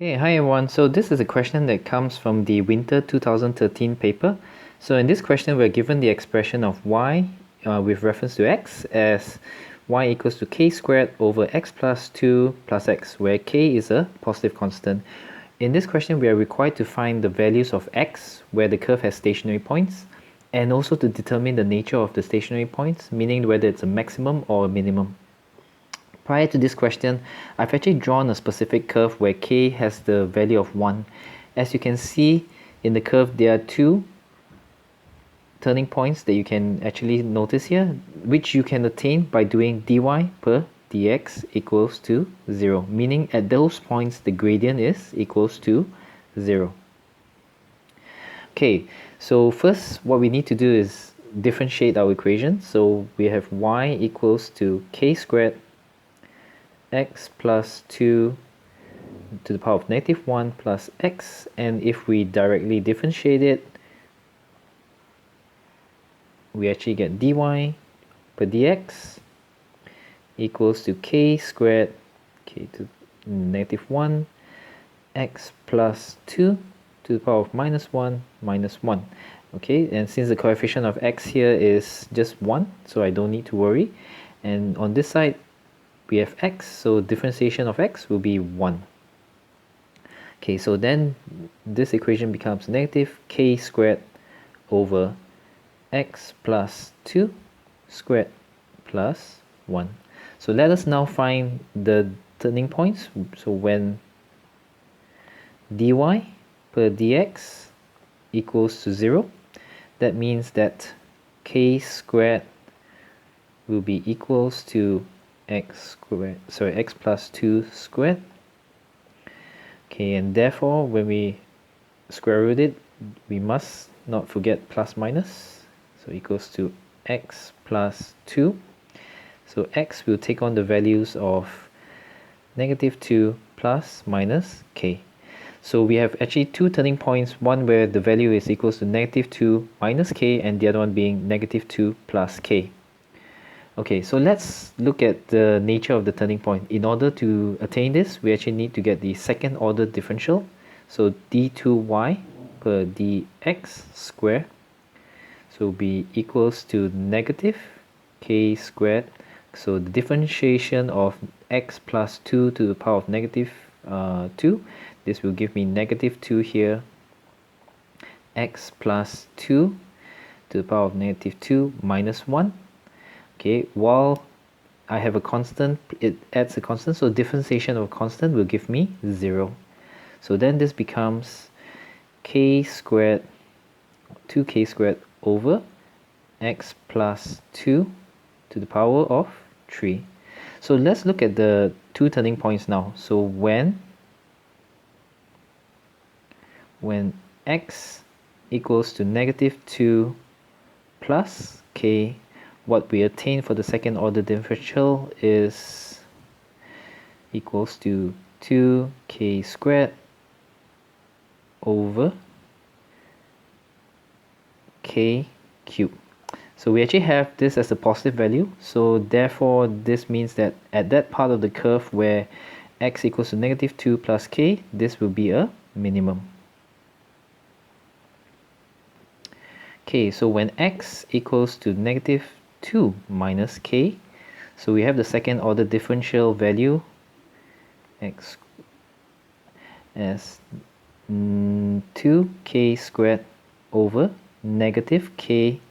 Okay, hi everyone. So this is a question that comes from the Winter 2013 paper. So in this question, we're given the expression of y with reference to x as y equals to k squared over x plus 2 plus x, where k is a positive constant. In this question, we are required to find the values of x, where the curve has stationary points, and also to determine the nature of the stationary points, meaning whether it's a maximum or a minimum. Prior to this question, I've actually drawn a specific curve where k has the value of 1. As you can see in the curve, there are two turning points that you can actually notice here, which you can attain by doing dy per dx equals to 0, meaning at those points the gradient is equals to 0. Okay, so first what we need to do is differentiate our equation. So we have y equals to k squared x plus 2 to the power of negative 1 plus x, and if we directly differentiate it, we actually get dy per dx equals to k squared k to negative 1 x plus 2 to the power of minus 1 minus 1. Okay, and since the coefficient of x here is just 1, so I don't need to worry. And on this side we have x, so differentiation of x will be 1. Okay, so then this equation becomes negative k squared over x plus 2 squared plus 1. So let us now find the turning points. So when dy per dx equals to 0, that means that k squared will be equals to x plus 2 squared. Okay, and therefore when we square root it, we must not forget plus minus, so equals to x plus 2. So x will take on the values of negative 2 plus minus k. So we have actually two turning points, one where the value is equals to negative 2 minus k, and the other one being negative 2 plus k. Okay, so let's look at the nature of the turning point. In order to attain this, we actually need to get the second order differential. So d2y per dx squared, so will be equals to negative k squared. So the differentiation of x plus 2 to the power of negative 2, this will give me negative 2 here, x plus 2 to the power of negative 2 minus 1. Okay, while I have a constant, it adds a constant, so differentiation of a constant will give me 0. So then this becomes k squared, 2k squared over x plus 2 to the power of 3. So let's look at the two turning points now. So when x equals to negative 2 plus k, what we attain for the second order differential is equals to 2k squared over k cubed. So we actually have this as a positive value, so therefore this means that at that part of the curve where x equals to negative 2 plus k, this will be a minimum. Okay, so when x equals to negative 2 minus k, so we have the second order differential value x as 2k squared over negative k